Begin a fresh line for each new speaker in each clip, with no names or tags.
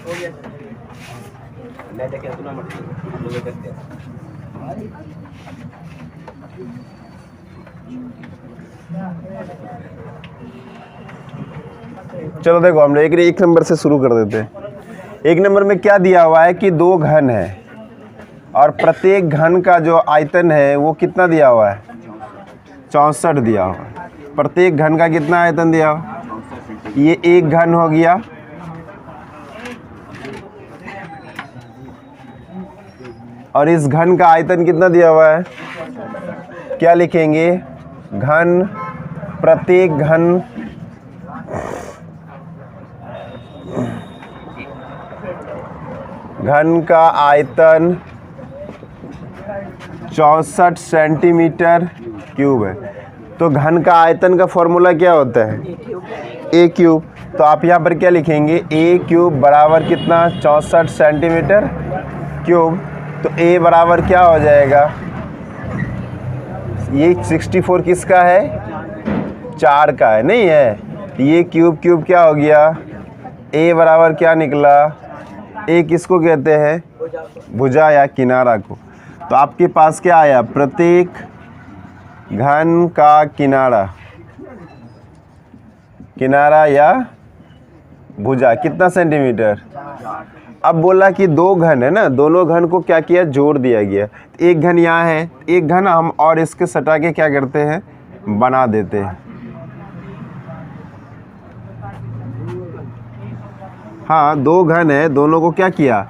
चलो देखो, हम लोग एक नंबर से शुरू कर देते हैं। एक नंबर में क्या दिया हुआ है कि दो घन है और प्रत्येक घन का जो आयतन है वो कितना दिया हुआ है, 64 दिया हुआ है। प्रत्येक घन का कितना आयतन दिया हुआ, ये एक घन हो गया, और इस घन का आयतन कितना दिया हुआ है, क्या लिखेंगे, घन, प्रत्येक घन घन का आयतन 64 सेंटीमीटर क्यूब है। तो घन का आयतन का फॉर्मूला क्या होता है, ए क्यूब। तो आप यहाँ पर क्या लिखेंगे, ए क्यूब बराबर कितना, 64 सेंटीमीटर क्यूब। तो ए बराबर क्या हो जाएगा, ये 64 किसका है, 4 का है, नहीं है। ये क्यूब क्यूब क्या हो गया, ए बराबर क्या निकला, ए किसको कहते हैं, भुजा या किनारा को। तो आपके पास क्या आया, प्रत्येक घन का किनारा, किनारा या भुजा कितना सेंटीमीटर। अब बोला कि दो घन है ना, दोनों घन को क्या किया, जोड़ दिया गया। एक घन यहाँ है, एक घन हम और इसके सटा के क्या करते हैं, बना देते हैं। हाँ, दो घन है, दोनों को क्या किया,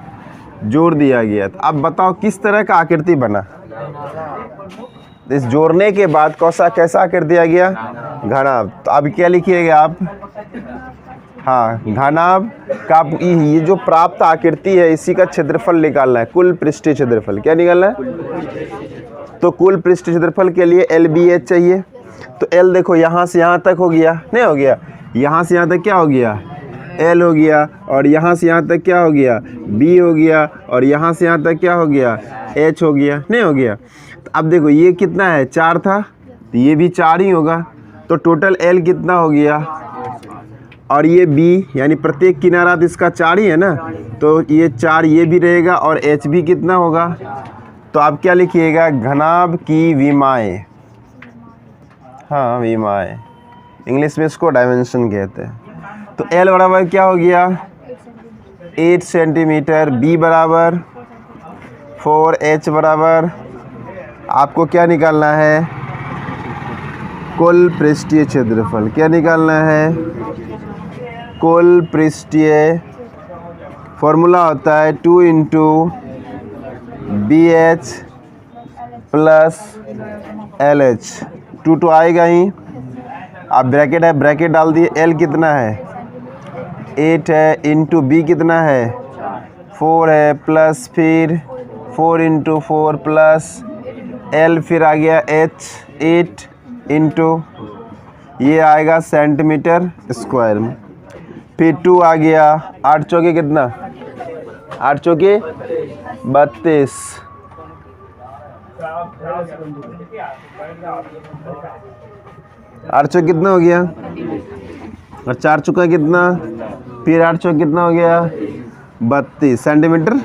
जोड़ दिया गया। तो अब बताओ किस तरह का आकृति बना। इस जोड़ने के बाद कैसा आकृति दिया गया, घनाभ। तो अब क्या लिखिएगा आप, हाँ, घनाभ का ये जो प्राप्त आकृति है इसी का क्षेत्रफल निकालना है, कुल पृष्ठीय क्षेत्रफल। क्या निकालना है, तो कुल पृष्ठीय क्षेत्रफल के लिए LBH चाहिए। तो L देखो यहाँ से यहाँ तक हो गया, नहीं हो गया, यहाँ से यहाँ तक क्या हो गया, L हो गया, और यहाँ से यहाँ तक क्या हो गया, B हो गया, और यहाँ से यहाँ तक क्या हो गया, H हो गया, नहीं हो गया। तो अब देखो ये कितना है, 4 था, तो ये भी 4 ही होगा। तो टोटल L कितना हो गया, और ये B यानी प्रत्येक किनारा तो इसका 4 ही है ना, तो ये 4 ये भी रहेगा, और H भी कितना होगा। तो आप क्या लिखिएगा, घनाभ की विमाएँ, हाँ विमाएँ, इंग्लिश में इसको डायमेंशन कहते हैं। तो L बराबर क्या हो गया, 8 सेंटीमीटर, B बराबर 4, H बराबर आपको क्या निकालना है, कुल पृष्ठीय क्षेत्रफल। क्या निकालना है, कुल पृष्ठीय, फॉर्मूला होता है 2 इंटू BH प्लस LH। 2 आएगा ही, आप ब्रैकेट है, ब्रैकेट डाल दिए। L कितना है, 8 है, इंटू B कितना है, 4 है, प्लस फिर 4 इंटू 4 प्लस L, फिर आ गया H 8 इंटू ये आएगा सेंटीमीटर स्क्वायर में, फिर 2 आ गया, 8 चौके कितना, 8 चौके 32, 8 चौके कितना हो गया, और 4 चौका कितना, फिर 8 चौक कितना हो गया, 32 सेंटीमीटर।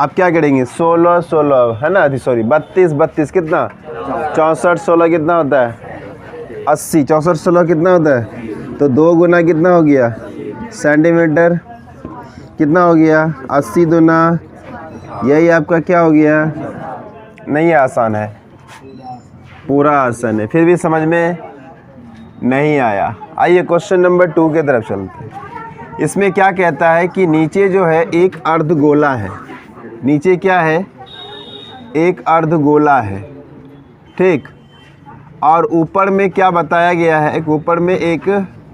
अब क्या करेंगे, 16 16 है ना, सॉरी 32 32 कितना, 64 16 कितना होता है, 80, 64 16 कितना होता है, तो 2 गुना कितना हो गया, सेंटीमीटर कितना हो गया, 80 दूना, यही आपका क्या हो गया। नहीं आसान है, पूरा आसान है, फिर भी समझ में नहीं आया। आइए क्वेश्चन नंबर 2 की तरफ चलते हैं। इसमें क्या कहता है कि नीचे जो है एक अर्धगोला है, नीचे क्या है, एक अर्धगोला है, ठीक, और ऊपर में क्या बताया गया है, एक ऊपर में एक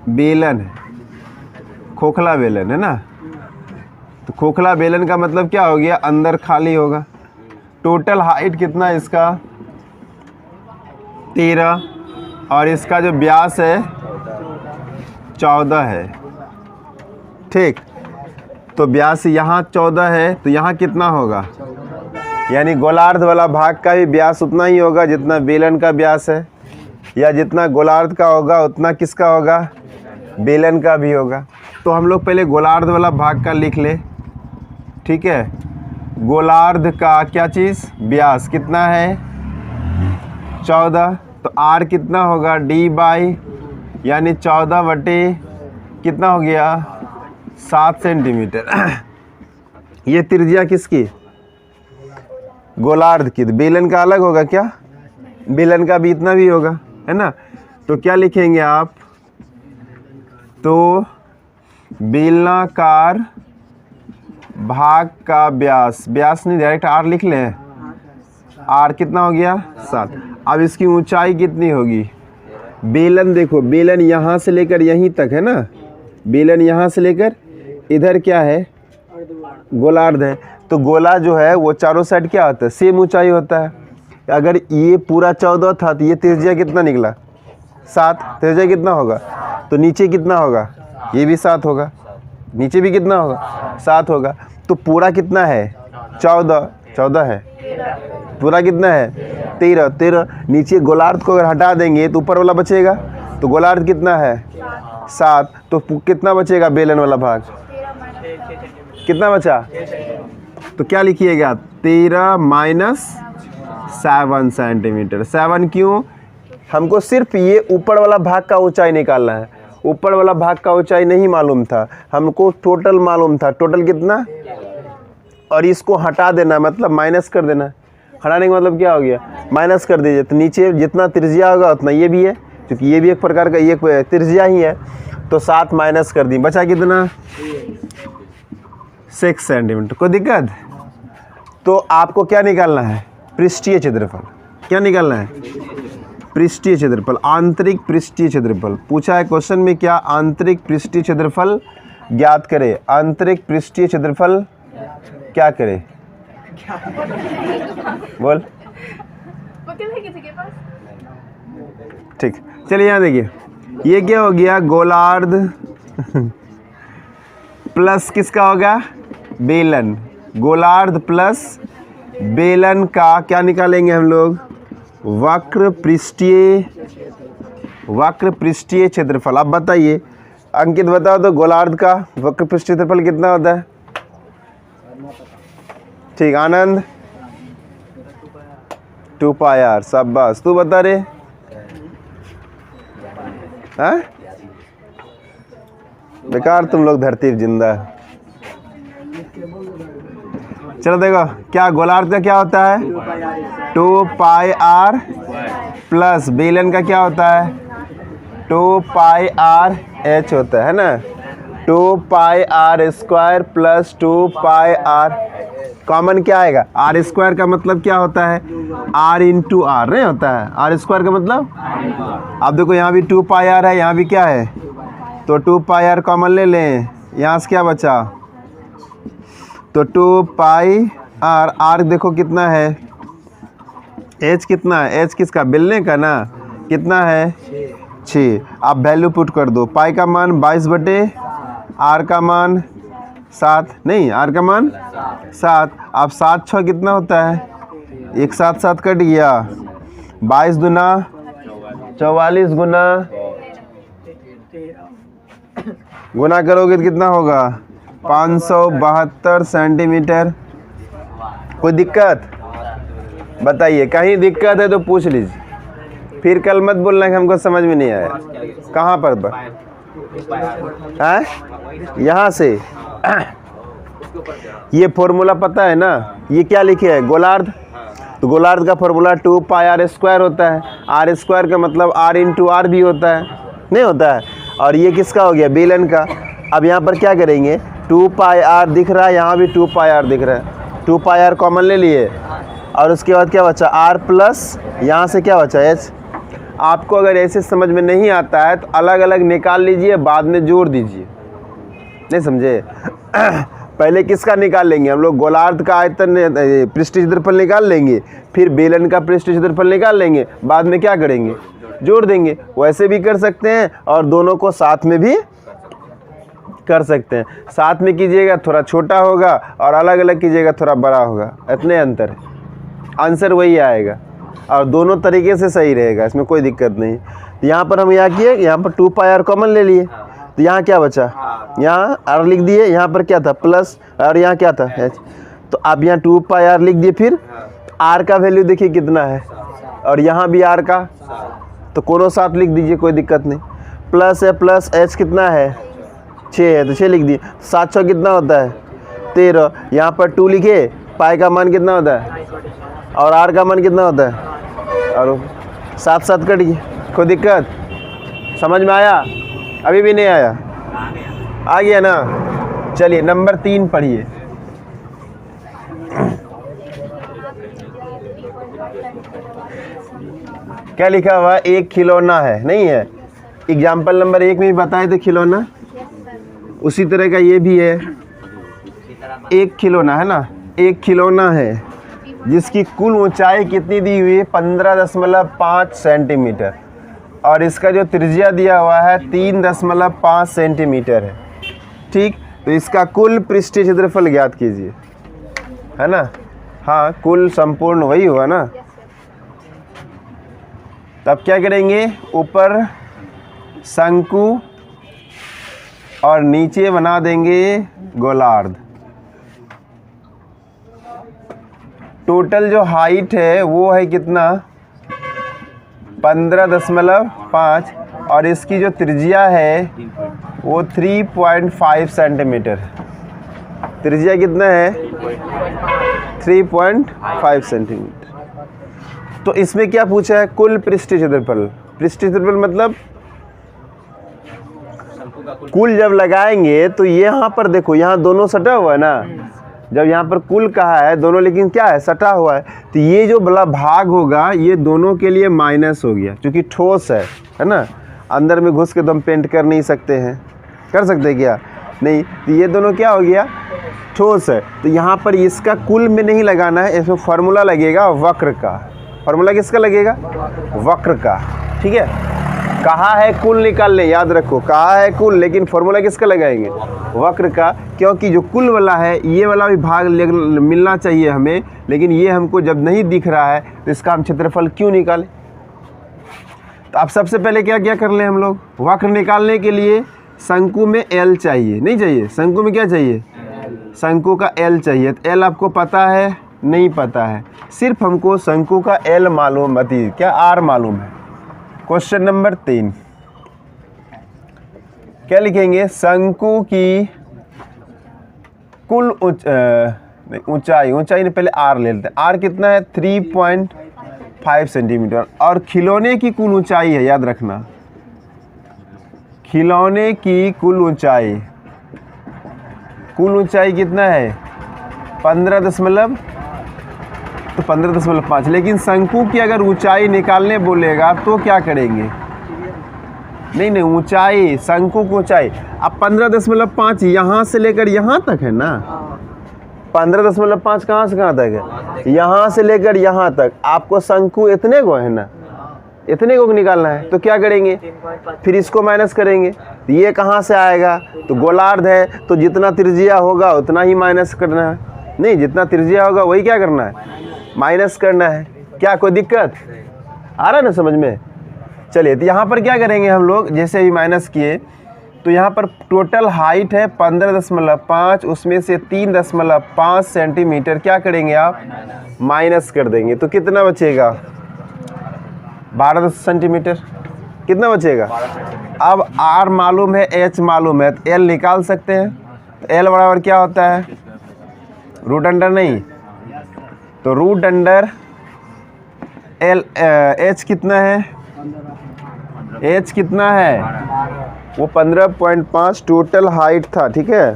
बेलन है, खोखला बेलन है ना। तो खोखला बेलन का मतलब क्या हो गया, अंदर खाली होगा। टोटल हाइट कितना है इसका, 13, और इसका जो व्यास है 14 है, ठीक। तो व्यास यहाँ 14 है, तो यहाँ कितना होगा, यानी गोलार्ध वाला भाग का भी व्यास उतना ही होगा जितना बेलन का व्यास है, या जितना गोलार्ध का होगा उतना किसका होगा, बेलन का भी होगा। तो हम लोग पहले गोलार्ध वाला भाग का लिख ले, ठीक है। गोलार्ध का क्या चीज़, व्यास कितना है 14, तो r कितना होगा d बाई यानी 14 बटे कितना हो गया 7 सेंटीमीटर। ये त्रिज्या किसकी, गोलार्ध की। बेलन का अलग होगा क्या, बेलन का भी इतना भी होगा, है ना। तो क्या लिखेंगे आप, तो बेलनाकार भाग का व्यास, व्यास नहीं डायरेक्ट r लिख लें, r कितना हो गया 7। अब इसकी ऊंचाई कितनी होगी, बेलन देखो, बेलन यहाँ से लेकर यहीं तक है ना, बेलन यहाँ से लेकर इधर क्या है गोलार्ध है। तो गोला जो है वो चारों साइड क्या होता है, सेम ऊंचाई होता है। अगर ये पूरा 14 था तो ये त्रिज्या कितना निकला 7, त्रिज्या कितना होगा, तो नीचे कितना होगा, ये भी 7 होगा, नीचे भी कितना होगा 7 होगा। तो पूरा कितना है 14 है, पूरा कितना है 13। नीचे गोलार्ध को अगर हटा देंगे तो ऊपर वाला बचेगा, तो गोलार्ध कितना है 7, तो कितना बचेगा बेलन वाला भाग, कितना बचा, तो क्या लिखिएगा 13 माइनस 7 सेंटीमीटर। 7 क्यों, हमको सिर्फ ये ऊपर वाला भाग का ऊंचाई निकालना है, ऊपर वाला भाग का ऊंचाई नहीं मालूम था हमको, टोटल मालूम था, टोटल कितना, और इसको हटा देना मतलब माइनस कर देना। हटाने का मतलब क्या हो गया, माइनस कर दीजिए, तो नीचे जितना त्रिज्या होगा उतना ये भी है, क्योंकि ये भी एक प्रकार का ये त्रिज्या ही है। तो 7 माइनस कर दी, बचा कितना 6 सेंटीमीटर। कोई दिक्कत, तो आपको क्या निकालना है, पृष्ठीय क्षेत्रफल। क्या निकालना है, पृष्ठीय क्षेत्रफल, आंतरिक पृष्ठीय क्षेत्रफल। पूछा है क्वेश्चन में क्या, आंतरिक पृष्ठीय क्षेत्रफल ज्ञात करें। आंतरिक पृष्ठीय क्षेत्रफल क्या करें, बोल, ठीक। चलिए यहाँ देखिए, ये क्या हो गया गोलार्ध प्लस किसका होगा बेलन, गोलार्ध प्लस बेलन का क्या निकालेंगे हम लोग, वक्र पृष्ठीय क्षेत्रफल। अब बताइए अंकित बताओ तो गोलार्ध का वक्र पृष्ठीय क्षेत्रफल कितना होता है, ठीक। आनंद 2 पाई r, शाबाश। तू बता रे, हाँ बेकार तुम लोग धरती पर जिंदा है। चलो देखो क्या गोलार्ध का क्या होता है 2 पाई r प्लस बेलन का क्या होता है 2 पाई r h होता है ना, 2 पाई r स्क्वायर प्लस 2 पाई r, कॉमन क्या आएगा, आर स्क्वायर का मतलब क्या होता है r इंटू आर नहीं होता है, आर स्क्वायर का मतलब। अब देखो यहाँ भी 2 पाई r है, यहाँ भी क्या है, तो 2 पाई r कॉमन ले लें, यहाँ से क्या बचा, तो 2 पाई r, r देखो कितना है, h कितना है, h किसका बेलने का ना, कितना है 6। आप वैल्यू पुट कर दो, पाई का मान 22 बटे r का मान 7, नहीं r का मान 7। अब 7 6 कितना होता है, एक 7 7 कट गया, 22 दूना 44 गुना करोगे तो कितना होगा 572 सेंटीमीटर। कोई दिक्कत बताइए, कहीं दिक्कत है तो पूछ लीजिए, फिर कल मत बोलना कि हमको समझ में नहीं आया। कहाँ पर है, यहाँ से ये फॉर्मूला पता है ना, ये क्या लिखे है गोलार्ध, तो गोलार्ध का फॉर्मूला 2 पाई r स्क्वायर होता है, r स्क्वायर का मतलब r इंटू आर भी होता है, नहीं होता है। और ये किसका हो गया बेलन का। अब यहाँ पर क्या करेंगे 2 पाई r दिख रहा है, यहाँ भी 2 पाई r दिख रहा है, 2 पाई r कॉमन ले लिए, और उसके बाद क्या बचा r प्लस यहाँ से क्या बचा h। आपको अगर ऐसे समझ में नहीं आता है तो अलग अलग निकाल लीजिए, बाद में जोड़ दीजिए, नहीं समझे। पहले किसका निकाल लेंगे हम लोग, गोलार्ध का आयतन पृष्ठीय क्षेत्रफल निकाल लेंगे, फिर बेलन का पृष्ठीय क्षेत्रफल निकाल लेंगे, बाद में क्या करेंगे जोड़ देंगे। वैसे भी कर सकते हैं और दोनों को साथ में भी कर सकते हैं। साथ में कीजिएगा थोड़ा छोटा होगा और अलग अलग कीजिएगा थोड़ा बड़ा होगा, इतने अंतर है, आंसर वही आएगा और दोनों तरीके से सही रहेगा, इसमें कोई दिक्कत नहीं। तो यहाँ पर हम यहाँ किए, यहाँ पर 2 पाई r कॉमन ले लिए, तो यहाँ क्या बचा यहाँ आर लिख दिए, यहाँ पर क्या था प्लस और यहाँ क्या था एच, तो आप यहाँ 2 पाई आर लिख दिए। फिर आर का वैल्यू देखिए कितना है और यहाँ भी आर का, तो कोनो 7 लिख दीजिए, कोई दिक्कत नहीं। प्लस है प्लस एच कितना है 6 है तो 6 लिख दिए। 7 6 कितना होता है 13, यहाँ पर 2 लिखे, पाई का मान कितना होता है और आर का मान कितना होता है और 7 7 कट गई, कोई दिक्कत समझ में आया? अभी भी नहीं आया? आ गया ना? चलिए नंबर 3 पढ़िए। क्या लिखा हुआ? एक खिलौना है, नहीं है? एग्जाम्पल नंबर 1 में भी बताए थे खिलौना, उसी तरह का ये भी है। एक खिलौना है ना, एक खिलौना है जिसकी कुल ऊंचाई कितनी दी हुई है 15.5 सेंटीमीटर और इसका जो त्रिज्या दिया हुआ है 3.5 सेंटीमीटर है। ठीक, तो इसका कुल पृष्ठीय क्षेत्रफल ज्ञात कीजिए, है ना? हाँ, कुल संपूर्ण वही हुआ ना। तब क्या करेंगे? ऊपर शंकु और नीचे बना देंगे गोलार्ध। टोटल जो हाइट है वो है कितना 15.5 और इसकी जो त्रिज्या है वो 3.5 सेंटीमीटर। त्रिज्या कितना है 3.5 सेंटीमीटर। तो इसमें क्या पूछा है? कुल पृष्ठीय क्षेत्रफल। पृष्ठीय क्षेत्रफल मतलब कुल जब लगाएंगे तो ये यहाँ पर देखो, यहाँ दोनों सटा हुआ है ना, जब यहाँ पर कुल कहा है दोनों, लेकिन क्या है सटा हुआ है, तो ये जो बड़ा भाग होगा ये दोनों के लिए माइनस हो गया, क्योंकि ठोस है ना। अंदर में घुस के तो हम पेंट कर नहीं सकते हैं, कर सकते हैं क्या? नहीं, तो ये दोनों क्या हो गया ठोस है। तो यहाँ पर इसका कुल में नहीं लगाना है, इसमें फार्मूला लगेगा वक्र का। फार्मूला किसका लगेगा? वक्र का। ठीक है, कहा है कुल निकालने, याद रखो कहा है कुल, लेकिन फार्मूला किसका लगाएंगे? वक्र का, क्योंकि जो कुल वाला है ये वाला भी भाग मिलना चाहिए हमें, लेकिन ये हमको जब नहीं दिख रहा है तो इसका हम क्षेत्रफल क्यों निकालें? तो अब सबसे पहले क्या क्या कर लें हम लोग? वक्र निकालने के लिए शंकु में एल चाहिए, नहीं चाहिए? शंकु में क्या चाहिए? शंकु का एल चाहिए। तो एल आपको पता है? नहीं पता है, सिर्फ हमको शंकु का एल मालूम, क्या आर मालूम है। क्वेश्चन नंबर 3 क्या लिखेंगे? शंकु की कुल ऊंचाई, ऊंचाई ने पहले आर ले लेते हैं। आर कितना है 3.5 सेंटीमीटर। और खिलौने की कुल ऊंचाई है, याद रखना, खिलौने की कुल ऊंचाई, कुल ऊंचाई कितना है 15.5। लेकिन शंकु की अगर ऊंचाई निकालने बोलेगा तो क्या करेंगे? नहीं, ऊंचाई, शंकु की ऊंचाई। अब 15.5 यहाँ से लेकर यहाँ तक है ना। 15.5 कहाँ से कहाँ तक है? यहाँ से लेकर यहाँ तक। आपको शंकु इतने को है ना, इतने को निकालना है, तो क्या करेंगे? फिर इसको माइनस करेंगे। ये कहाँ से आएगा? तो गोलार्ध है, तो जितना त्रिज्या होगा उतना ही माइनस करना है। नहीं, जितना त्रिज्या होगा वही क्या करना है? माइनस करना है। क्या कोई दिक्कत आ रहा है ना समझ में? चलिए, तो यहाँ पर क्या करेंगे हम लोग? जैसे ही माइनस किए तो यहाँ पर टोटल हाइट है 15.5, उसमें से 3.5 सेंटीमीटर क्या करेंगे आप? माइनस कर देंगे। तो कितना बचेगा? 12 सेंटीमीटर। कितना बचेगा? अब आर मालूम है, एच मालूम है, तो एल निकाल सकते हैं। तो एल बराबर क्या होता है? रूट अंडर, नहीं तो रूट अंडर एल। एच कितना है? एच कितना है? वो 15.5 टोटल हाइट था। ठीक है,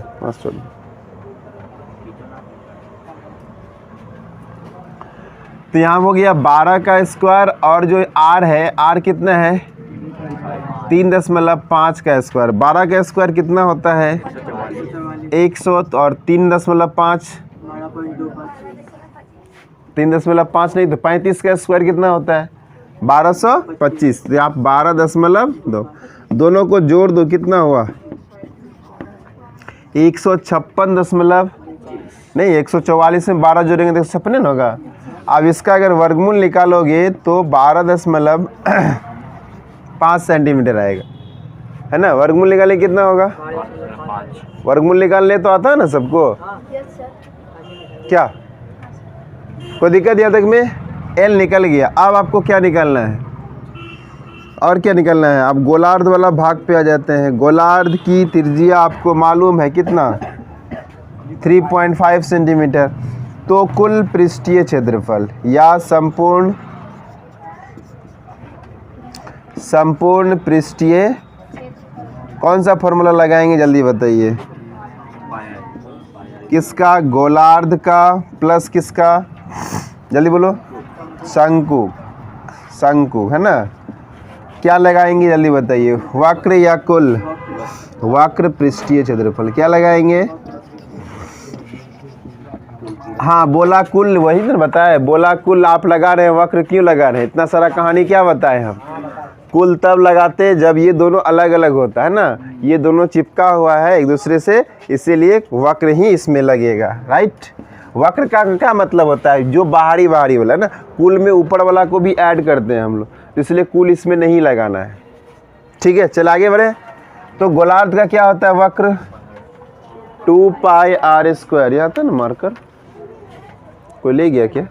तो यहाँ हो गया 12 का स्क्वायर, और जो आर है, आर कितना है 3.5 का स्क्वायर। 12 का स्क्वायर कितना होता है 100, और 3.5 3.5 नहीं तो 35 का स्क्वायर कितना होता है 1225। तो आप 12.2 दोनों को जोड़ दो, कितना हुआ 156 नहीं 144 में 12 जोड़ेंगे तो 56 होगा। अब इसका अगर वर्गमूल निकालोगे तो 12.5 सेंटीमीटर आएगा। है ना। वर्गमूल निकालने कितना होगा? वर्गमूल निकालने तो आता है ना सबको? क्या कोई दिक्कत यहाँ तक में? एल निकल गया। अब आपको क्या निकालना है और क्या निकालना है? आप गोलार्ध वाला भाग पे आ जाते हैं। गोलार्ध की त्रिज्या आपको मालूम है कितना? 3.5 सेंटीमीटर। तो कुल पृष्ठीय क्षेत्रफल या संपूर्ण पृष्ठीय, कौन सा फॉर्मूला लगाएंगे जल्दी बताइए? किसका? गोलार्ध का प्लस किसका? जल्दी बोलो। शंकु है ना। क्या लगाएंगे जल्दी बताइए? वक्र या कुल? वक्र पृष्ठीय क्षेत्रफल। क्या लगाएंगे? हाँ बोला कुल, वही ना बताए। बोला कुल आप लगा रहे हैं, वक्र क्यों लगा रहे हैं? इतना सारा कहानी क्या बताए हम? कुल तब लगाते हैं जब ये दोनों अलग अलग होता है ना। ये दोनों चिपका हुआ है एक दूसरे से, इसीलिए वक्र ही इसमें लगेगा। राइट। वक्र का क्या मतलब होता है? जो बाहरी वाला है ना। कुल में ऊपर वाला को भी ऐड करते हैं हम लोग, इसलिए कुल इसमें नहीं लगाना है। ठीक है, चल आगे बढ़े। तो गोलार्ध का क्या होता है? वक्र 2πr²। यहाँ था ना मार्कर, कोई ले गया क्या?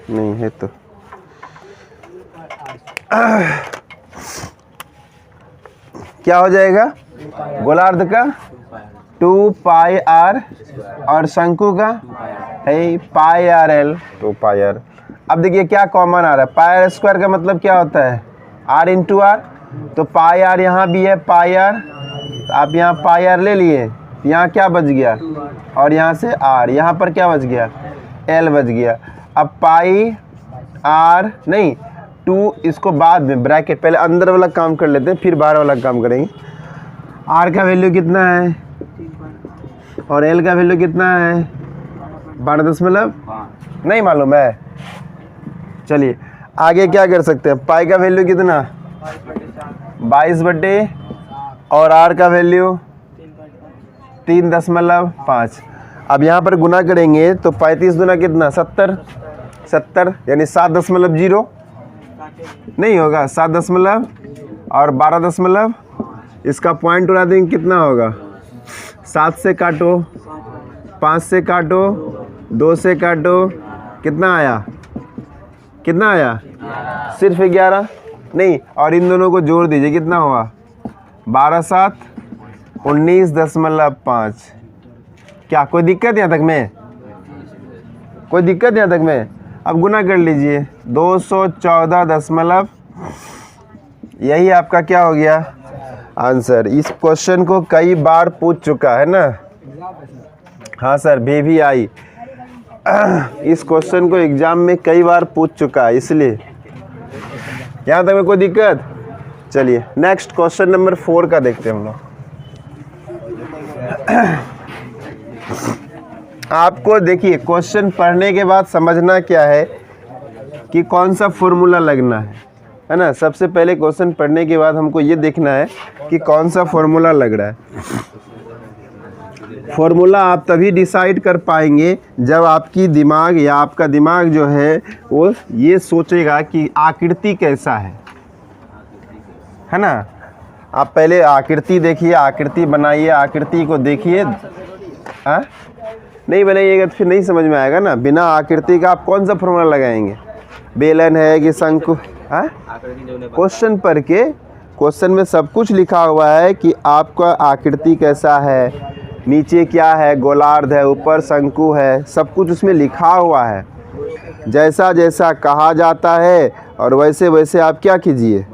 नहीं है तो क्या हो जाएगा? गोलार्ध का 2πr और शंकु का है πrl, 2πr। अब देखिए क्या कॉमन आ रहा है? πr² का मतलब क्या होता है? r into R. तो πr यहाँ भी है, πr। तो आप यहाँ πr ले लिए, यहाँ क्या बच गया? और यहाँ से r, यहाँ पर क्या बच गया? l बच गया। अब पाई r नहीं 2, इसको बाद में ब्रैकेट, पहले अंदर वाला काम कर लेते हैं फिर बाहर वाला काम करेंगे। r का वैल्यू कितना है और l का वैल्यू कितना है? 12.5 नहीं मालूम है। चलिए आगे क्या कर सकते हैं? पाई का वैल्यू कितना? 22 और r का वैल्यू 3.5। अब यहाँ पर गुना करेंगे तो 35 गुना कितना? 70 यानी 7.0 नहीं होगा, 7 और 12, इसका पॉइंट उड़ा देंगे कितना होगा? 7 से काटो, 5 से काटो, 2 से काटो, कितना आया? कितना आया? सिर्फ 11 नहीं, और इन दोनों को जोड़ दीजिए, कितना हुआ? 12 7 19.5। क्या कोई दिक्कत यहाँ तक में? कोई दिक्कत यहाँ तक में? अब गुना कर लीजिए, 214 यही आपका क्या हो गया? आंसर। इस क्वेश्चन को कई बार पूछ चुका है ना। हाँ सर, भी आई। इस क्वेश्चन को एग्जाम में कई बार पूछ चुका है, इसलिए यहाँ तक में कोई दिक्कत? चलिए नेक्स्ट क्वेश्चन नंबर 4 का देखते हैं हम लोग। आपको देखिए क्वेश्चन पढ़ने के बाद समझना क्या है कि कौन सा फॉर्मूला लगना है ना। सबसे पहले क्वेश्चन पढ़ने के बाद हमको ये देखना है कि कौन सा फॉर्मूला लग रहा है। फॉर्मूला आप तभी डिसाइड कर पाएंगे जब आपकी दिमाग या आपका दिमाग जो है वो ये सोचेगा कि आकृति कैसा है ना। आप पहले आकृति देखिए, आकृति बनाइए, आकृति को देखिए। हाँ नहीं बनाइएगा तो फिर नहीं समझ में आएगा ना। बिना आकृति का आप कौन सा फॉर्मूला लगाएंगे? बेलन है कि शंकु? हाँ, क्वेश्चन पढ़ के, क्वेश्चन में सब कुछ लिखा हुआ है कि आपका आकृति कैसा है, नीचे क्या है, गोलार्ध है, ऊपर शंकु है, सब कुछ उसमें लिखा हुआ है। जैसा जैसा कहा जाता है और वैसे वैसे आप क्या कीजिए?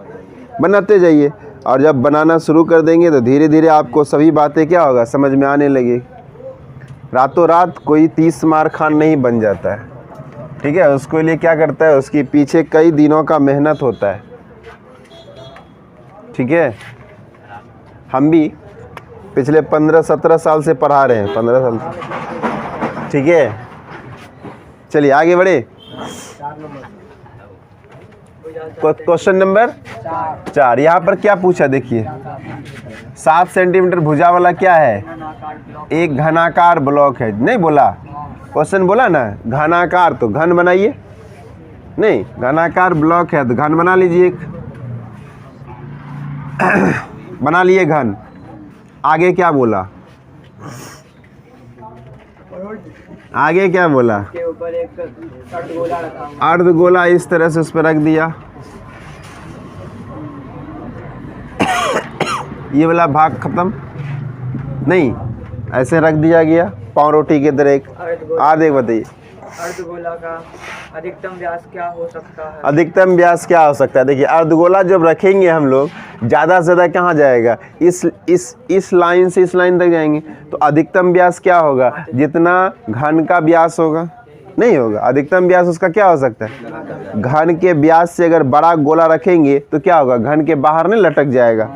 बनाते जाइए। और जब बनाना शुरू कर देंगे तो धीरे धीरे आपको सभी बातें क्या होगा? समझ में आने लगी। रातों रात कोई 30 मार खान नहीं बन जाता है, ठीक है। उसके लिए क्या करता है? उसके पीछे कई दिनों का मेहनत होता है, ठीक है। हम भी पिछले 15-17 साल से पढ़ा रहे हैं, 15 साल से, ठीक है। चलिए आगे बढ़े। Question number 4। यहाँ पर क्या पूछा देखिए, 7 सेंटीमीटर भुजा वाला क्या है? एक घनाकार ब्लॉक है। नहीं बोला क्वेश्चन, बोला ना घनाकार, तो घन बनाइए। नहीं, घनाकार ब्लॉक है तो घन बना लीजिए एक। बना लिए घन। आगे क्या बोला, आगे क्या बोला,
के ऊपर एक अर्धगोला रखा हूँ।
अर्धगोला इस तरह से उस पर रख दिया। ये वाला भाग खत्म नहीं, ऐसे रख दिया गया पाव रोटी के अंदर एक। आगे बताइए,
अर्धगोला का अधिकतम व्यास क्या हो सकता है?
अधिकतम व्यास क्या हो सकता है। देखिए अर्धगोला जब रखेंगे हम लोग, ज़्यादा से ज़्यादा कहाँ जाएगा, इस लाइन से इस लाइन तक जाएंगे। तो अधिकतम व्यास क्या होगा, जितना घन का व्यास होगा, नहीं होगा। अधिकतम व्यास उसका क्या हो सकता है, घन के व्यास से अगर बड़ा गोला रखेंगे तो क्या होगा, घन के बाहर नहीं लटक जाएगा,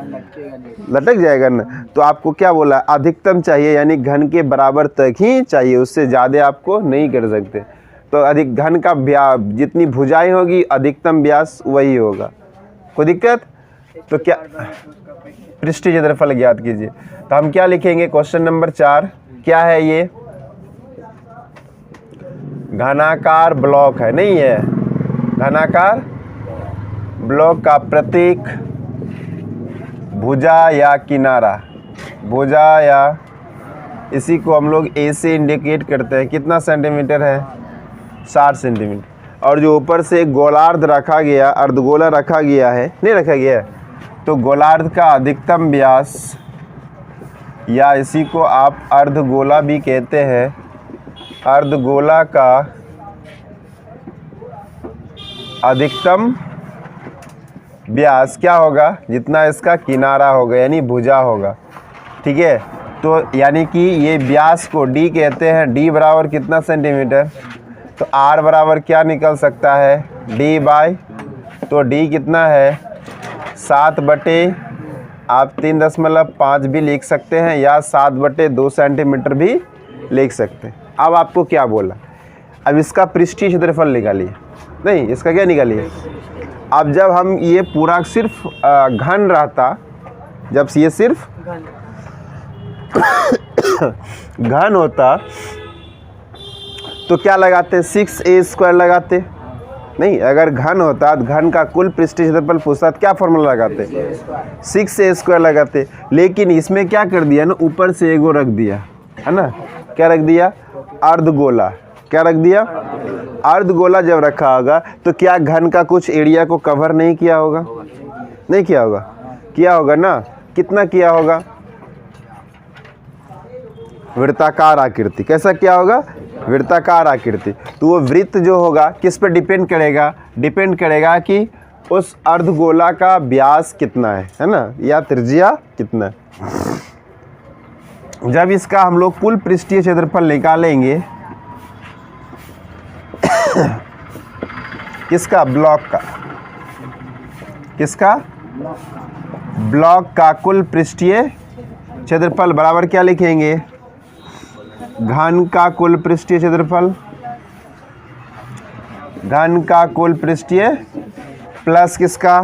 लटक जाएगा ना। तो आपको क्या बोला, अधिकतम चाहिए, यानी घन के बराबर तक ही चाहिए, उससे ज़्यादा आपको नहीं कर सकते। तो अधिक घन का व्यास जितनी भुजाएं होगी, अधिकतम व्यास वही होगा। कोई दिक्कत? तो क्या पृष्ठीय क्षेत्रफल ज्ञात कीजिए। तो हम क्या लिखेंगे, क्वेश्चन नंबर 4 क्या है, ये घनाकार ब्लॉक है, नहीं है, घनाकार ब्लॉक का प्रतीक भुजा या किनारा, भुजा या इसी को हम लोग ए से इंडिकेट करते हैं। कितना सेंटीमीटर है, 60 सेंटीमीटर। और जो ऊपर से एक गोलार्ध रखा गया, अर्धगोला रखा गया है, नहीं रखा गया है, तो गोलार्ध का अधिकतम व्यास, या इसी को आप अर्धगोला भी कहते हैं, अर्धगोला का अधिकतम व्यास क्या होगा, जितना इसका किनारा होगा, यानी भुजा होगा। ठीक है, तो यानी कि ये व्यास को डी कहते हैं। डी बराबर कितना सेंटीमीटर, तो आर बराबर क्या निकल सकता है, डी बाय, तो डी कितना है 7/, आप 3.5 भी लिख सकते हैं, या 7/2 सेंटीमीटर भी लिख सकते हैं। अब आपको क्या बोला, अब इसका पृष्ठीय क्षेत्रफल निकालिए, नहीं इसका क्या निकालिए। अब जब हम ये पूरा सिर्फ घन रहता, जब ये सिर्फ घन होता तो क्या लगाते, 6a² लगाते, नहीं अगर घन होता तो घन का कुल पृष्ठीय क्षेत्रफल पूछता तो क्या फॉर्मूला लगाते, 6a² लगाते। लेकिन इसमें क्या कर दिया ना, ऊपर से एगो रख दिया है ना, क्या रख दिया, अर्धगोला। क्या रख दिया, अर्धगोला जब रखा होगा तो क्या घन का कुछ एरिया को कवर नहीं किया होगा, नहीं किया होगा, किया होगा ना। कितना किया होगा, वृत्ताकार आकृति। कैसा क्या होगा, वृत्ताकार आकृति। तो वो वृत्त जो होगा किस पर डिपेंड करेगा, डिपेंड करेगा कि उस अर्धगोला का व्यास कितना है ना, या त्रिज्या कितना है। जब इसका हम लोग कुल पृष्ठीय क्षेत्रफल निकालेंगे किसका, ब्लॉक का, किसका, ब्लॉक का कुल पृष्ठीय क्षेत्रफल बराबर क्या लिखेंगे, घन का कुल पृष्ठीय क्षेत्रफल, घन का कुल पृष्ठीय प्लस किसका,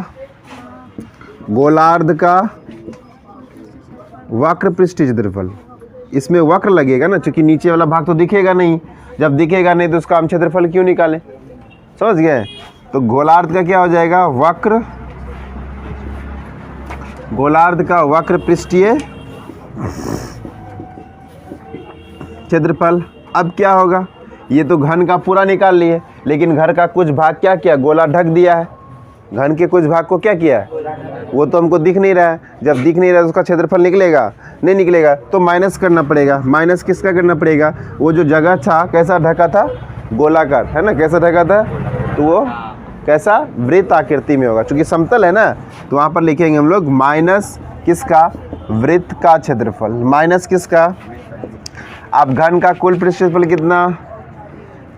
गोलार्ध का वक्र पृष्ठीय क्षेत्रफल। इसमें वक्र लगेगा ना, क्योंकि नीचे वाला भाग तो दिखेगा नहीं, जब दिखेगा नहीं तो उसका हम क्षेत्रफल क्यों निकालें, समझ गए। तो गोलार्ध का क्या हो जाएगा, वक्र, गोलार्ध का वक्र पृष्ठीय क्षेत्रफल। अब क्या होगा, ये तो घन का पूरा निकाल लिए, लेकिन घर का कुछ भाग क्या किया, गोला ढक दिया है। घन के कुछ भाग को क्या किया है, वो तो हमको दिख नहीं रहा है। जब दिख नहीं रहा है तो उसका क्षेत्रफल निकलेगा, नहीं निकलेगा, तो माइनस करना पड़ेगा। माइनस किसका करना पड़ेगा, वो जो जगह था कैसा ढका था, गोलाकार है ना, कैसा ढका था, तो वो कैसा, वृत्त आकृति में होगा। क्योंकि समतल है ना, तो वहाँ पर लिखेंगे हम लोग माइनस किसका, वृत्त का क्षेत्रफल, माइनस किसका। अब घन का कुल पृष्ठीय क्षेत्रफल कितना,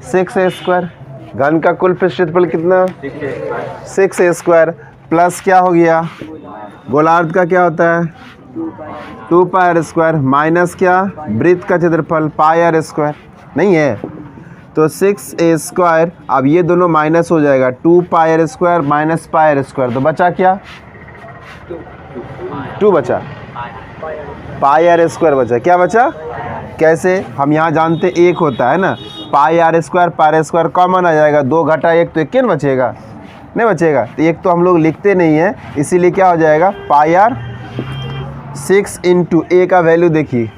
6a²। घन का कुल पृष्ठीय क्षेत्रफल कितना, 6a², प्लस क्या हो गया, गोलार्ध का क्या होता है 2πr², माइनस क्या, वृत्त का क्षेत्रफल πr², नहीं है तो 6a²। अब ये दोनों माइनस हो जाएगा, 2πr² माइनस πr², तो बचा क्या, 2 बचा, πr² बचा। क्या बचा, कैसे, हम यहाँ जानते एक होता है ना, πr² कॉमन आ जाएगा, 2 घटा 1 तो 1 बचेगा, नहीं बचेगा। तो एक तो हम लोग लिखते नहीं है, इसीलिए क्या हो जाएगा, πr 6 इंटू ए का वैल्यू देखिए,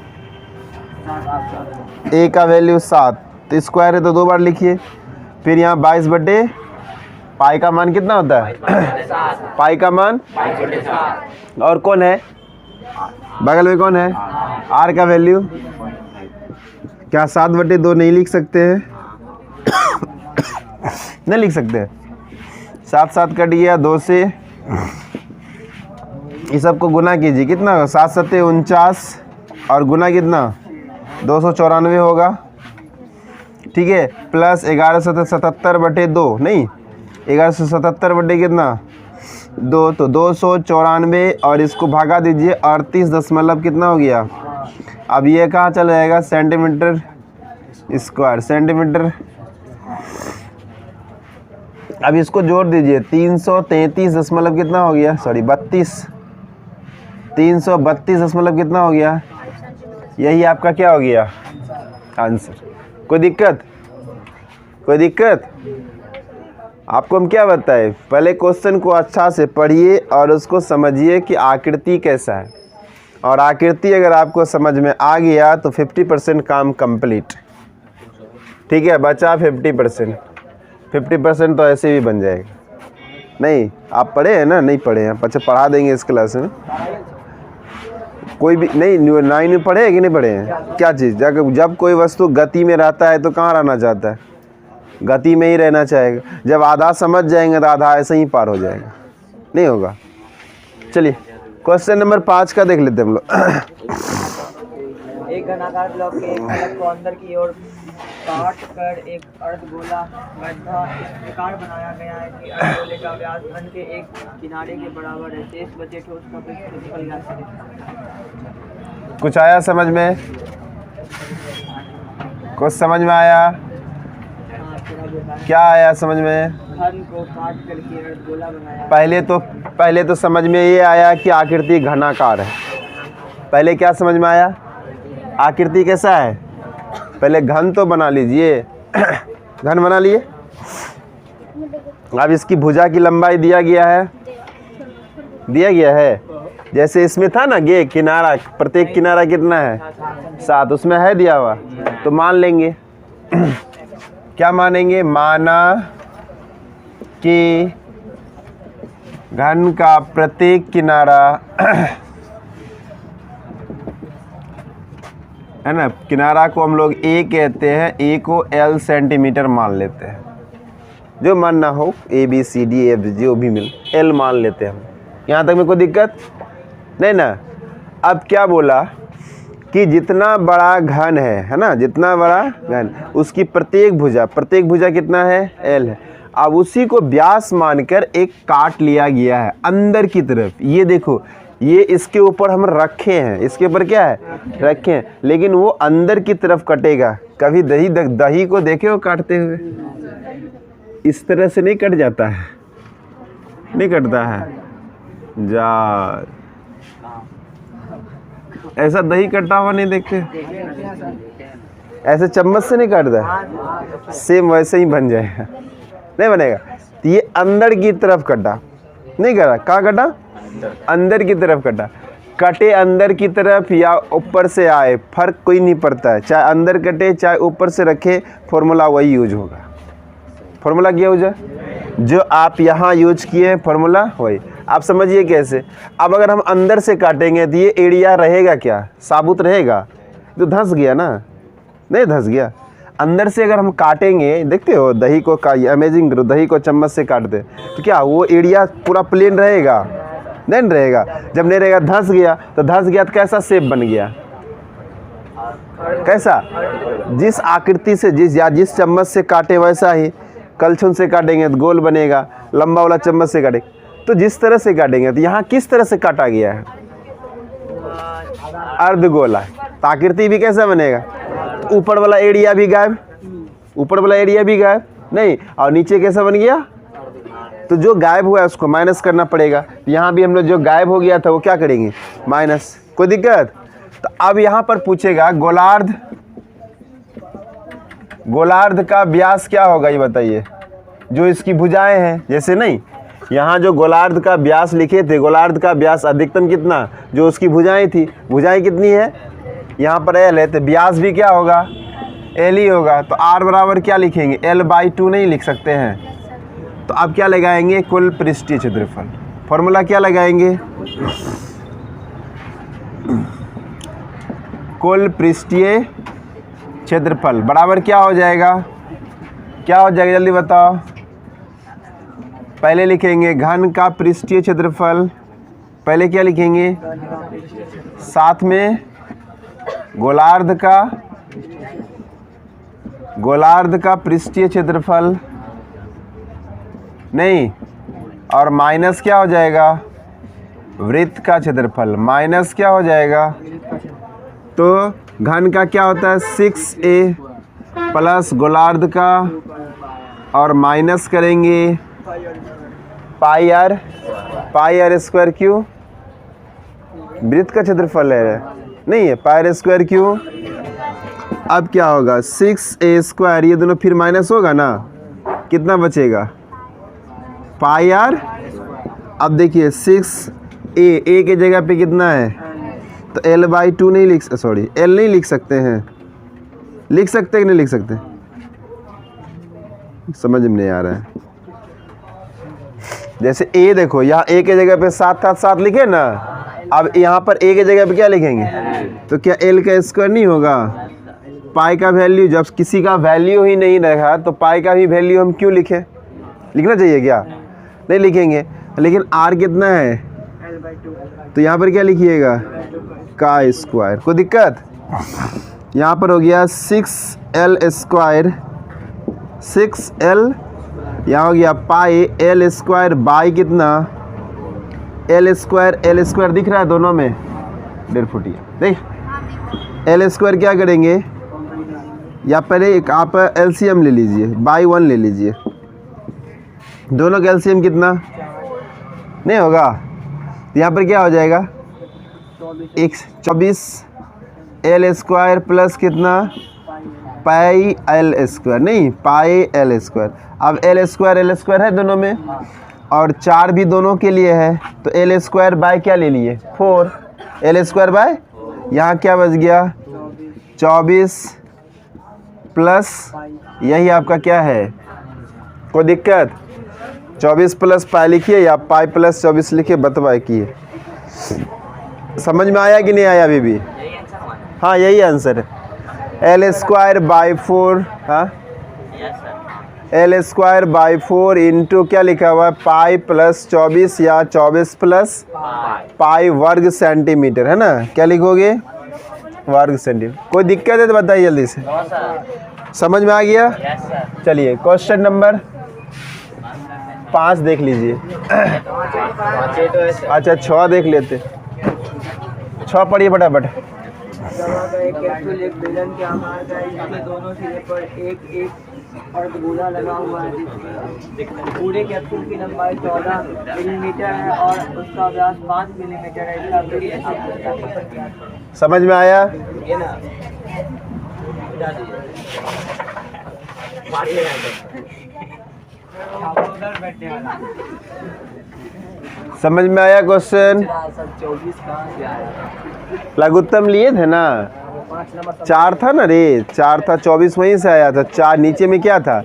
ए का वैल्यू 7, तो स्क्वायर है तो 2 बार लिखिए। फिर यहाँ 22 बटे पाई का मान कितना होता है? पाई का मान, और कौन है बगल में, कौन है? आर का वैल्यू क्या 7 बटे 2 नहीं लिख सकते हैं? नहीं लिख सकते। 7 7 कट गया 2 से, इस सबको गुना कीजिए, कितना होगा? 7 7 49 और गुना कितना? 294 होगा, ठीक है। प्लस 1177 बटे 2, नहीं 1177 बटे कितना? 2, तो 294 और इसको भागा दीजिए, 38 दशमलव कितना हो गया? अब ये कहाँ चल जाएगा? Centimetre square, centimetre. अब इसको जोड़ दीजिए, 333 दशमलव कितना हो गया? सॉरी 32, 332 दशमलव कितना हो गया? यही आपका क्या हो गया? आंसर। कोई दिक्कत? कोई दिक्कत? आपको हम क्या बताए, पहले क्वेश्चन को अच्छा से पढ़िए और उसको समझिए कि आकृति कैसा है, और आकृति अगर आपको समझ में आ गया तो 50% काम कंप्लीट, ठीक है। बचा 50%, 50% तो ऐसे भी बन जाएगा। नहीं आप पढ़े हैं ना? नहीं पढ़े हैं? अच्छा पढ़ा देंगे इस क्लास में। कोई भी नहीं 9 में पढ़े हैं कि नहीं पढ़े हैं? क्या चीज़? जब कोई वस्तु गति में रहता है तो कहाँ रहना चाहता है? गति में ही रहना चाहेगा। जब आधा समझ जाएंगे तो आधा ऐसे ही पार हो जाएगा, नहीं होगा। चलिए क्वेश्चन नंबर 5 का देख लेते हैं हम लोग।
एक घनाकार ब्लॉक के एक फलक को अंदर की ओर काट कर एक अर्धगोला गड्ढा इस प्रकार बनाया गया है कि अर्धगोले का व्यास घन के एक किनारे के बराबर है। शेष बचे ठोस का पृष्ठफल ज्ञात करें।
कुछ आया समझ में? कुछ समझ में आया? क्या आया समझ में?
घन को काट करके अर्धगोला बनाया।
पहले तो समझ में ये आया कि आकृति घनाकार है। पहले क्या समझ में आया? आकृति कैसा है? पहले घन तो बना लीजिए। घन बना लिए। अब इसकी भुजा की लंबाई दिया गया है, जैसे इसमें था ना ये किनारा, प्रत्येक किनारा कितना है? 7, उसमें है दिया हुआ, तो मान लेंगे। क्या मानेंगे? माना कि घन का प्रत्येक किनारा है ना, किनारा को हम लोग ए कहते हैं, ए को L सेंटीमीटर मान लेते हैं, जो मानना हो, ABCD जो भी मिल L मान लेते हैं हम। यहाँ तक में कोई दिक्कत नहीं ना? अब क्या बोला कि जितना बड़ा घन है ना, जितना बड़ा घन उसकी प्रत्येक भुजा कितना है? L है। अब उसी को व्यास मानकर एक काट लिया गया है अंदर की तरफ। ये देखो, ये इसके ऊपर हम रखे हैं, इसके ऊपर क्या है? रखे हैं, लेकिन वो अंदर की तरफ कटेगा। कभी दही को देखे हो काटते हुए? इस तरह से नहीं कट जाता है, नहीं कटता है जा, ऐसा दही कटा हुआ नहीं देखते? ऐसे चम्मच से नहीं काटता, सेम वैसे ही बन जाएगा, नहीं बनेगा। तो ये अंदर की तरफ कटा, नहीं कटा, कहाँ कटा? अंदर की तरफ कटा। कटे अंदर की तरफ या ऊपर से आए, फर्क कोई नहीं पड़ता है, चाहे अंदर कटे चाहे ऊपर से रखे, फॉर्मूला वही यूज होगा। फॉर्मूला क्या यूज है? जो आप यहाँ यूज किए हैं फॉर्मूला वही। आप समझिए कैसे। अब अगर हम अंदर से काटेंगे तो ये एरिया रहेगा क्या? साबुत रहेगा? तो धंस गया ना, नहीं धंस गया। अंदर से अगर हम काटेंगे, देखते हो दही को अमेजिंग करो, दही को चम्मच से काटते तो क्या वो एरिया पूरा प्लेन रहेगा? नहीं रहेगा। जब नहीं रहेगा, धंस गया, तो धंस गया तो कैसा शेप बन गया? कैसा? जिस आकृति से जिस चम्मच से काटे वैसा ही। कलछुल से काटेंगे तो गोल बनेगा, लंबा वाला चम्मच से काटेंगे तो जिस तरह से काटेंगे। तो यहाँ किस तरह से काटा गया है? अर्धगोला। तो आकृति भी कैसा बनेगा? तो ऊपर वाला एरिया भी गायब, ऊपर वाला एरिया भी गायब नहीं, और नीचे कैसा बन गया? तो जो गायब हुआ है उसको माइनस करना पड़ेगा। यहाँ भी हम लोग जो गायब हो गया था वो क्या करेंगे? माइनस। कोई दिक्कत? तो अब यहाँ पर पूछेगा गोलार्ध का व्यास क्या होगा, ये बताइए। जो इसकी भुजाएं हैं, जैसे नहीं यहाँ जो गोलार्ध का व्यास लिखे थे, गोलार्ध का व्यास अधिकतम कितना, जो उसकी भुजाएं थी, भुजाएं कितनी है, यहाँ पर एल है, तो व्यास भी क्या होगा, एल ही होगा। तो आर बराबर क्या लिखेंगे, L/2 नहीं लिख सकते हैं। तो अब क्या लगाएंगे, कुल पृष्ठीय क्षेत्रफल। फॉर्मूला क्या लगाएंगे, कुल पृष्ठीय क्षेत्रफल बराबर क्या हो जाएगा, क्या हो जाएगा जल्दी बताओ। पहले लिखेंगे घन का पृष्ठीय क्षेत्रफल, पहले क्या लिखेंगे, साथ में गोलार्ध का पृष्ठीय क्षेत्रफल नहीं, और माइनस क्या हो जाएगा, वृत्त का क्षेत्रफल, माइनस क्या हो जाएगा। तो घन का क्या होता है 6a प्लस गोलार्ध का, और माइनस करेंगे पाई आर स्क्वायर क्यू, वृत्त का क्षेत्रफल है नहीं है, पाई आर स्क्वायर क्यू। अब क्या होगा 6a स्क्वायर, ये दोनों फिर माइनस होगा ना, कितना बचेगा पाई आर। अब देखिए 6a के जगह पे कितना है, तो L/2 नहीं लिख, सॉरी L नहीं लिख सकते हैं, लिख सकते हैं कि नहीं लिख सकते, समझ में नहीं आ रहा है। जैसे a देखो, यहाँ a के जगह पे 7 लिखे ना, अब यहाँ पर a के जगह पे क्या लिखेंगे, तो क्या L का स्क्वायर नहीं होगा। पाई का वैल्यू, जब किसी का वैल्यू ही नहीं रखा तो पाई का भी वैल्यू हम क्यों लिखें, लिखना चाहिए क्या, नहीं लिखेंगे। लेकिन r कितना है, तो यहाँ पर क्या लिखिएगा, का स्क्वायर, कोई दिक्कत। यहाँ पर हो गया 6L स्क्वायर, 6L, यहाँ हो गया पाई L स्क्वायर बाई कितना, L स्क्वायर दिख रहा है दोनों में, 1.5 फुटिया देख। L स्क्वायर क्या करेंगे, या पहले एक आप LCM ले लीजिए, बाई 1 ले लीजिए, दोनों का LCM कितना नहीं होगा, तो यहाँ पर क्या हो जाएगा 24 L स्क्वायर प्लस कितना पाई L स्क्वायर, नहीं पाई L स्क्वायर। अब L स्क्वायर है दोनों में, और 4 भी दोनों के लिए है, तो L स्क्वायर बाय क्या ले लिए 4, L स्क्वायर बाय, यहाँ क्या बच गया 24 प्लस, यही आपका क्या है, कोई दिक्कत। 24 प्लस पाई लिखिए या पाई प्लस 24 लिखिए, बतवाए किए। समझ में आया कि नहीं आया अभी भी, हाँ यही आंसर है। L स्क्वायर बाई 4, हाँ L स्क्वायर बाई 4 इंटू क्या लिखा हुआ है, पाई प्लस 24 या 24 प्लस पाई वर्ग सेंटीमीटर, है ना, क्या लिखोगे वर्ग सेंटीमीटर। कोई दिक्कत है तो बताइए जल्दी से, समझ में आ गया। चलिए क्वेश्चन नंबर 5 देख लीजिए। अच्छा 6 देख लेते, 6 पढ़िए फटाफट।
एक कैप्सूल एक बेलन के आकार का है, जिसके दोनों सिरे पर एक अर्धगोला लगा हुआ है, जिसमें पूरे कैप्सूल की लंबाई 14 मिलीमीटर है और उसका व्यास 5 मिलीमीटर है। इसका वृत्त
समझ में आया, समझ में आया क्वेश्चन।
24 कहाँ से आया,
लघुत्तम लिए थे ना, 4 था ना रे, 4 था, 24 वहीं से आया था। 4 नीचे में क्या था,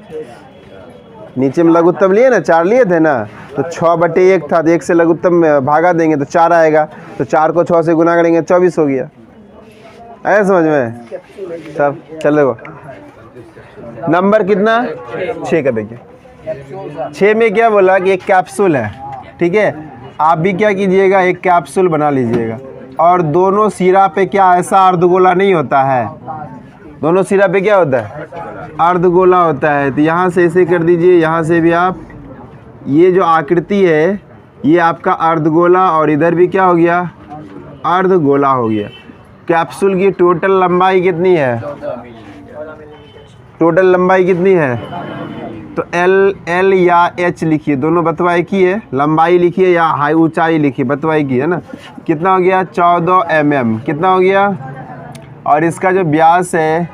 नीचे में लघुत्तम लिए ना, 4 लिए थे ना, तो 6/1 था, तो 1 से लघुत्तम भागा देंगे तो 4 आएगा, तो 4 को 6 से गुना करेंगे 24 हो गया। आया समझ में सब। चलो नंबर कितना 6 का देखिए, 6 में क्या बोला कि एक कैप्सूल है, ठीक है। आप भी क्या कीजिएगा, एक कैप्सूल बना लीजिएगा, और दोनों सिरा पे क्या ऐसा अर्धगोला नहीं होता है, दोनों सिरा पे क्या होता है अर्धगोला होता है। तो यहाँ से ऐसे कर दीजिए, यहाँ से भी आप, ये जो आकृति है ये आपका अर्धगोला, और इधर भी क्या हो गया अर्धगोला हो गया। कैप्सूल की टोटल लंबाई कितनी है, टोटल लंबाई कितनी है, तो L या H लिखिए, दोनों बतवाई की है, लंबाई लिखिए या हाई ऊंचाई लिखिए, बतवाई की है ना। कितना हो गया 14 mm, कितना हो गया, और इसका जो व्यास है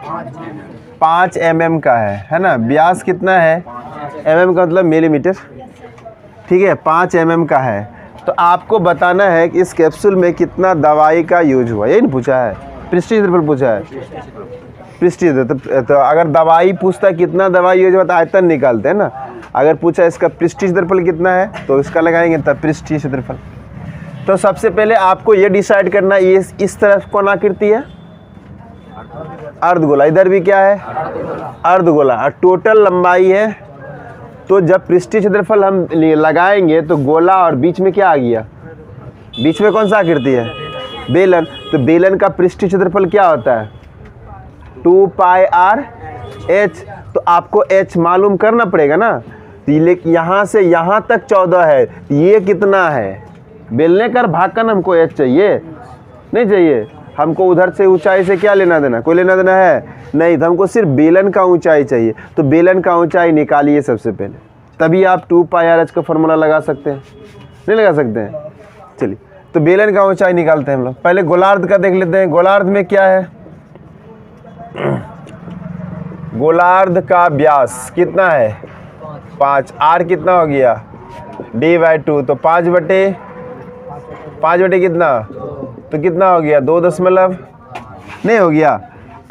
5 mm का है ना। व्यास कितना है, mm का मतलब मिलीमीटर, ठीक है, 5 mm का है। तो आपको बताना है कि इस कैप्सूल में कितना दवाई का यूज हुआ, यही नहीं पूछा है, पृष्ठीय क्षेत्रफल पूछा है, पृष्ठीय। तो अगर दवाई पूछता है कितना दवाई यूज हुआ तो आयतन निकालते हैं ना। अगर पूछा इसका पृष्ठीय क्षेत्रफल कितना है तो इसका लगाएंगे तब पृष्ठीय क्षेत्रफल। तो सबसे पहले आपको ये डिसाइड करना है ये इस तरफ कौन आकृति है, अर्धगोला, इधर भी क्या है अर्धगोला, और टोटल लंबाई है। तो जब पृष्ठीय क्षेत्रफल हम लगाएंगे तो गोला और बीच में क्या आ गया, बीच में कौन सा आकृति है, बेलन। तो बेलन का पृष्ठीय क्षेत्रफल क्या होता है 2πr/h। तो आपको h मालूम करना पड़ेगा ना। तो यहाँ से यहाँ तक 14 है, ये कितना है, बेलनेकार भाग का ना हमको h चाहिए, नहीं चाहिए हमको उधर से ऊंचाई से क्या लेना देना, कोई लेना देना है नहीं। तो हमको सिर्फ बेलन का ऊंचाई चाहिए। तो बेलन का ऊंचाई निकालिए सबसे पहले, तभी आप 2πr/h का फॉर्मूला लगा सकते हैं, नहीं लगा सकते हैं। चलिए तो बेलन का ऊंचाई निकालते हैं हम लोग। पहले गोलार्ध का देख लेते हैं। गोलार्ध में क्या है, गोलार्ध का व्यास कितना है 5, r कितना हो गया d/2। तो 5/5 कितना, तो कितना हो गया 2 दशमलव नहीं हो गया।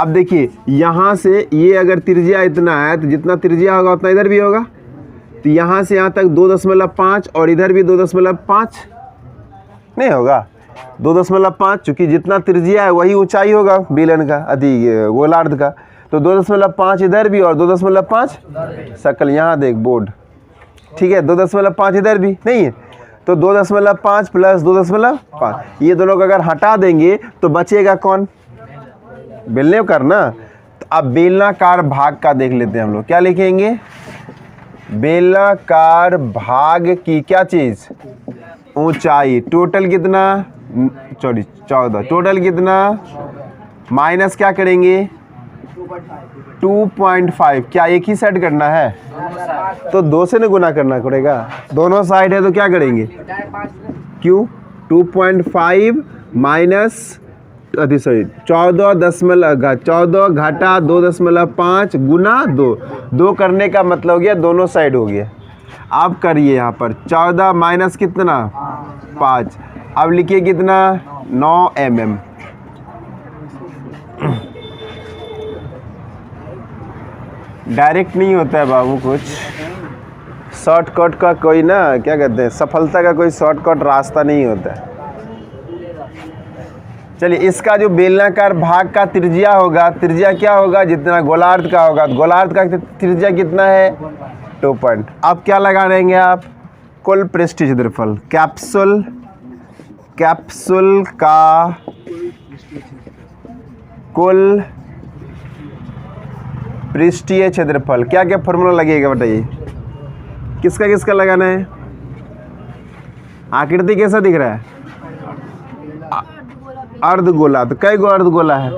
अब देखिए यहाँ से ये अगर त्रिज्या इतना है तो जितना त्रिज्या होगा उतना इधर भी होगा। तो यहाँ से यहाँ तक 2.5 और इधर भी 2.5 नहीं होगा 2.5, चूँकि जितना त्रिज्या है वही ऊंचाई होगा बेलन का गोलार्ध का। तो 2.5 इधर भी और 2.5 शक्ल यहाँ देख बोर्ड, ठीक है 2.5 इधर भी नहीं है। तो 2.5 प्लस 2.5 ये दोनों को अगर हटा देंगे तो बचेगा कौन, बेलनाकार ना। तो अब बेलनाकार भाग का देख लेते हैं हम लोग। क्या लिखेंगे, बेलनाकार भाग की क्या चीज़, ऊंचाई। टोटल कितना 14, टोटल कितना माइनस क्या करेंगे 2.5। क्या एक ही साइड करना है तो 2 से न गुना करना पड़ेगा, दोनों साइड है तो क्या करेंगे क्यों 2.5 माइनस 14 घटा 2.5 गुना 2 करने का मतलब हो गया दोनों साइड हो गया। अब करिए यहाँ पर 14 माइनस कितना 5, अब लिखिए कितना 9 mm। डायरेक्ट नहीं होता है बाबू, कुछ शॉर्टकट का कोई ना क्या कहते हैं, सफलता का कोई शॉर्टकट रास्ता नहीं होता है। चलिए इसका जो बेलनाकार भाग का त्रिज्या होगा, त्रिज्या क्या होगा जितना गोलार्ध का होगा। तो गोलार्ध का त्रिज्या कितना है 2 पॉइंट। अब क्या लगा देंगे आप, कुल पृष्ठीय क्षेत्रफल, कैप्सूल का कुल पृष्ठीय क्षेत्रफल। क्या क्या फॉर्मूला लगेगा बताइए, किसका किसका लगाना है। आकृति कैसा दिख रहा है, अर्धगोला। तो कई गो अर्धगोला है,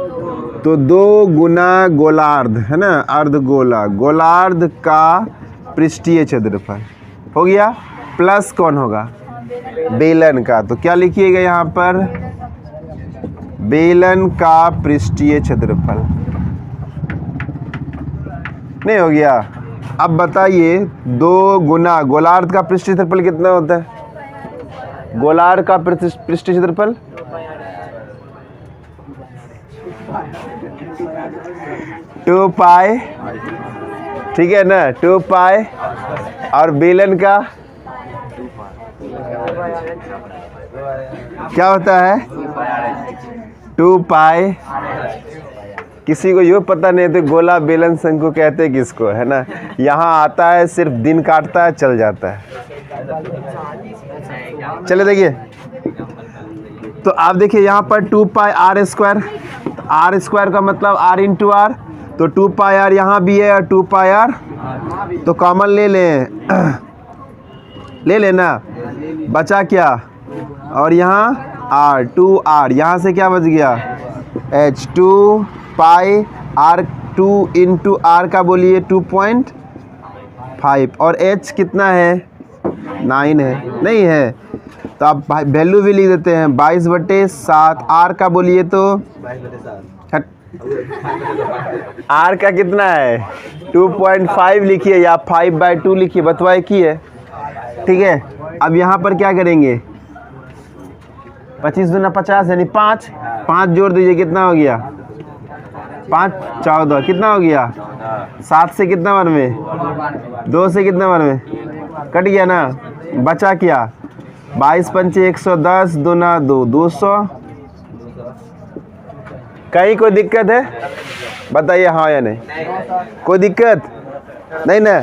तो 2 गुना गोलार्ध है ना, अर्धगोला, गोलार्ध का पृष्ठीय क्षेत्रफल हो गया, प्लस कौन होगा बेलन का। तो क्या लिखिएगा यहाँ पर, बेलन का पृष्ठीय क्षेत्रफल नहीं हो गया। अब बताइए 2 गुना गोलार्ध का पृष्ठीय क्षेत्रफल कितना होता है, गोलार्ध का पृष्ठीय क्षेत्रफल 2π, ठीक है ना 2π, और बेलन का क्या होता है 2π। किसी को ये पता नहीं तो गोला बेलन शंकु कहते किसको है ना। यहाँ आता है सिर्फ दिन काटता है चल जाता है। चले देखिए तो आप देखिए यहाँ पर 2πr², r² का मतलब r इंटू r, तो 2πr यहाँ भी है और 2πr तो कॉमन ले लें, ले लेना, बचा क्या, और यहाँ r 2r, यहाँ से क्या बच गया h 2π r2 इंटू r का बोलिए 2.5, और h कितना है 9 है, नहीं है तो आप वैल्यू भी लिख देते हैं 22/7। r का बोलिए तो r का कितना है 2.5 लिखिए या 5/2 लिखिए, बतवाए की है ठीक है, अब यहाँ पर क्या करेंगे, 25 दूना 50 यानी 5, 5 जोड़ दीजिए, कितना हो गया 5 14, कितना हो गया 7 से कितना बार में, 2 से कितना बार में कट गया ना, बचा क्या 22 पंचे 110 दूना 2 200। कहीं कोई दिक्कत है बताइए हाँ या नहीं, कोई दिक्कत नहीं ना।